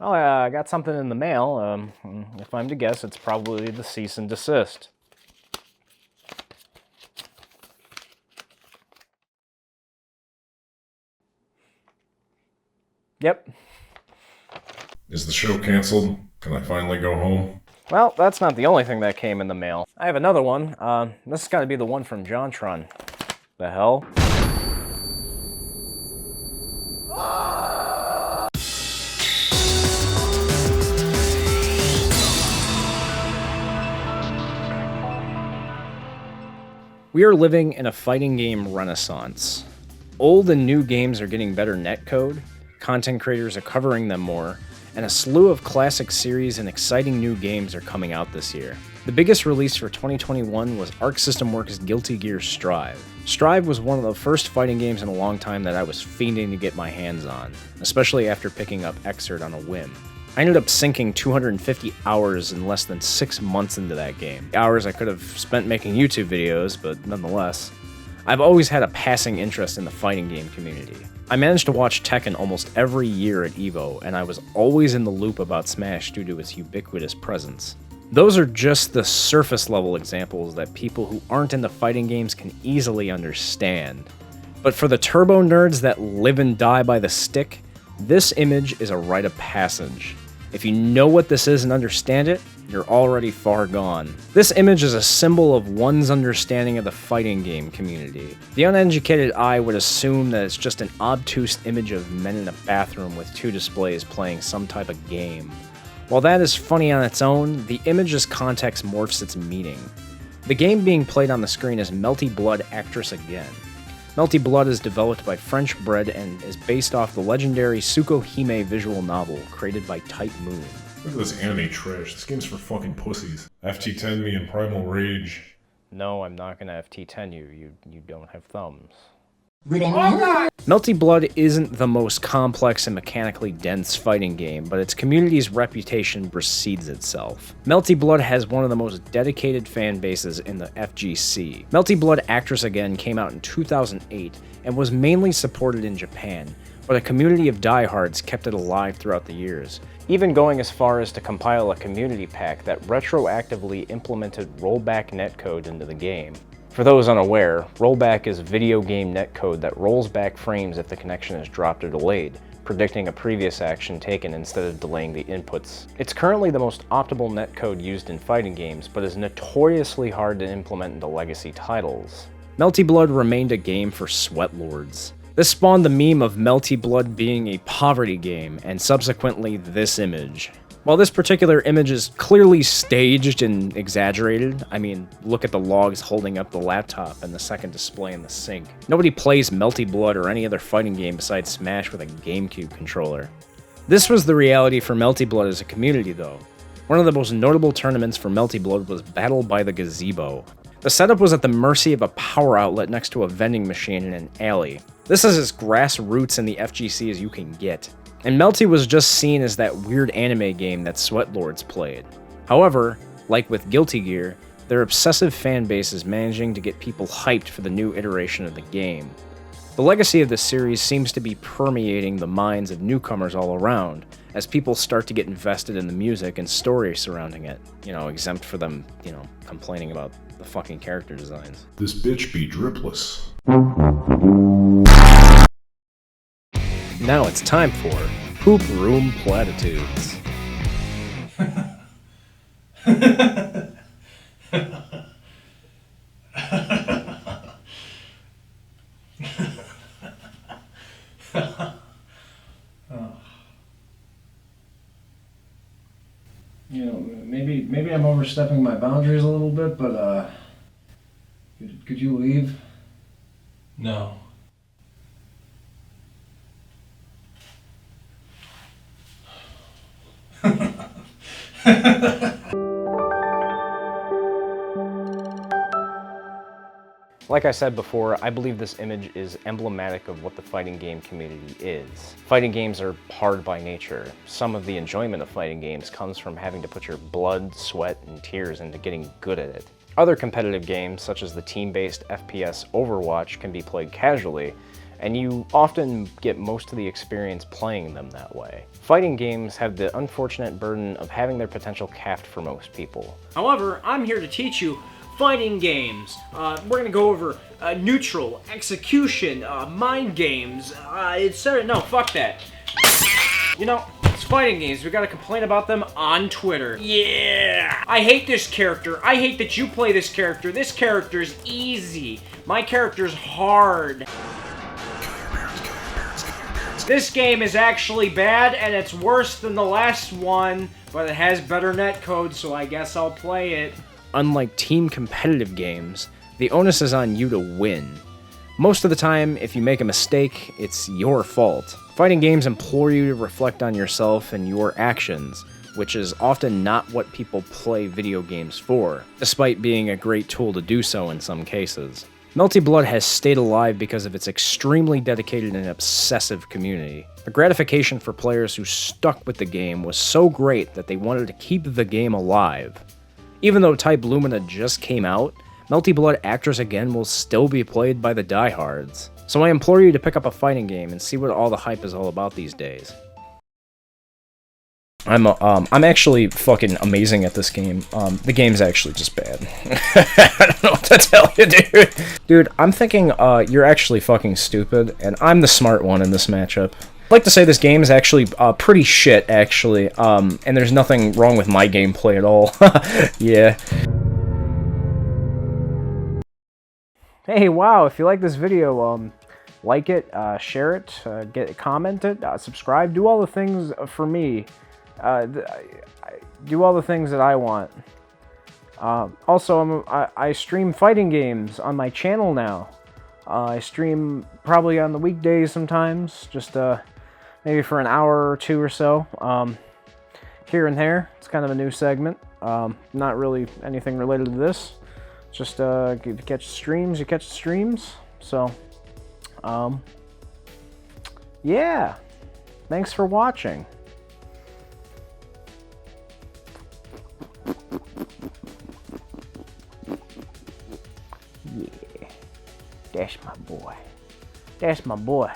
Well, I got something in the mail. If I'm to guess, it's probably the cease and desist. Yep. Is the show canceled? Can I finally go home? Well, that's not the only thing that came in the mail. I have another one. This has got to be the one from JonTron. The hell? We are living in a fighting game renaissance. Old and new games are getting better netcode, content creators are covering them more, and a slew of classic series and exciting new games are coming out this year. The biggest release for 2021 was Arc System Works' Guilty Gear Strive. Strive was one of the first fighting games in a long time that I was fiending to get my hands on, especially after picking up Xrd on a whim. I ended up sinking 250 hours in less than 6 months into that game. Hours I could have spent making YouTube videos, but nonetheless. I've always had a passing interest in the fighting game community. I managed to watch Tekken almost every year at EVO, and I was always in the loop about Smash due to its ubiquitous presence. Those are just the surface level examples that people who aren't into fighting games can easily understand. But for the turbo nerds that live and die by the stick, this image is a rite of passage. If you know what this is and understand it, you're already far gone. This image is a symbol of one's understanding of the fighting game community. The uneducated eye would assume that it's just an obtuse image of men in a bathroom with 2 displays playing some type of game. While that is funny on its own, the image's context morphs its meaning. The game being played on the screen is Melty Blood Actress Again. Melty Blood is developed by French Bread and is based off the legendary Tsukuhime visual novel created by Type Moon. Look at this anime trash. This game's for fucking pussies. FT10 me in Primal Rage. No, I'm not gonna FT10 you. You don't have thumbs. Melty Blood isn't the most complex and mechanically dense fighting game, but its community's reputation precedes itself. Melty Blood has one of the most dedicated fan bases in the FGC. Melty Blood Actress Again came out in 2008 and was mainly supported in Japan, but a community of diehards kept it alive throughout the years, even going as far as to compile a community pack that retroactively implemented rollback netcode into the game. For those unaware, rollback is video game netcode that rolls back frames if the connection is dropped or delayed, predicting a previous action taken instead of delaying the inputs. It's currently the most optimal netcode used in fighting games, but is notoriously hard to implement into legacy titles. Melty Blood remained a game for sweatlords. This spawned the meme of Melty Blood being a poverty game, and subsequently this image. While this particular image is clearly staged and exaggerated, I mean, look at the logs holding up the laptop and the second display in the sink. Nobody plays Melty Blood or any other fighting game besides Smash with a GameCube controller. This was the reality for Melty Blood as a community though. One of the most notable tournaments for Melty Blood was Battle by the Gazebo. The setup was at the mercy of a power outlet next to a vending machine in an alley. This is as grassroots in the FGC as you can get. And Melty was just seen as that weird anime game that sweatlords played. However, like with Guilty Gear, their obsessive fan base is managing to get people hyped for the new iteration of the game. The legacy of this series seems to be permeating the minds of newcomers all around, as people start to get invested in the music and story surrounding it, exempt for them, complaining about the fucking character designs. This bitch be dripless. Now it's time for Poop Room Platitudes. Maybe I'm overstepping my boundaries a little bit, but could you leave? No. Like I said before, I believe this image is emblematic of what the fighting game community is. Fighting games are hard by nature. Some of the enjoyment of fighting games comes from having to put your blood, sweat, and tears into getting good at it. Other competitive games, such as the team-based FPS Overwatch, can be played casually, and you often get most of the experience playing them that way. Fighting games have the unfortunate burden of having their potential capped for most people. However, I'm here to teach you fighting games. We're gonna go over neutral, execution, mind games, etc. No, fuck that. You know, it's fighting games. We gotta complain about them on Twitter. Yeah! I hate this character. I hate that you play this character. This character's easy. My character's hard. This game is actually bad, and it's worse than the last one, but it has better netcode, so I guess I'll play it. Unlike team competitive games, the onus is on you to win. Most of the time, if you make a mistake, it's your fault. Fighting games implore you to reflect on yourself and your actions, which is often not what people play video games for, despite being a great tool to do so in some cases. Melty Blood has stayed alive because of its extremely dedicated and obsessive community. The gratification for players who stuck with the game was so great that they wanted to keep the game alive. Even though Type Lumina just came out, Melty Blood Actors Again will still be played by the diehards. So I implore you to pick up a fighting game and see what all the hype is all about these days. I'm actually fucking amazing at this game. The game's actually just bad. I don't know what to tell you, dude. Dude, I'm thinking, you're actually fucking stupid, and I'm the smart one in this matchup. I'd like to say this game is actually, pretty shit, actually, and there's nothing wrong with my gameplay at all. Yeah. Hey, wow, if you like this video, like it, share it, comment it, subscribe, do all the things for me. Do all the things that I want. Also, I stream fighting games on my channel now. I stream probably on the weekdays sometimes, just maybe for an hour or two or so. Here and there, it's kind of a new segment. Not really anything related to this. Just if you catch streams, you catch streams. So, yeah. Thanks for watching. Yeah, that's my boy. That's my boy.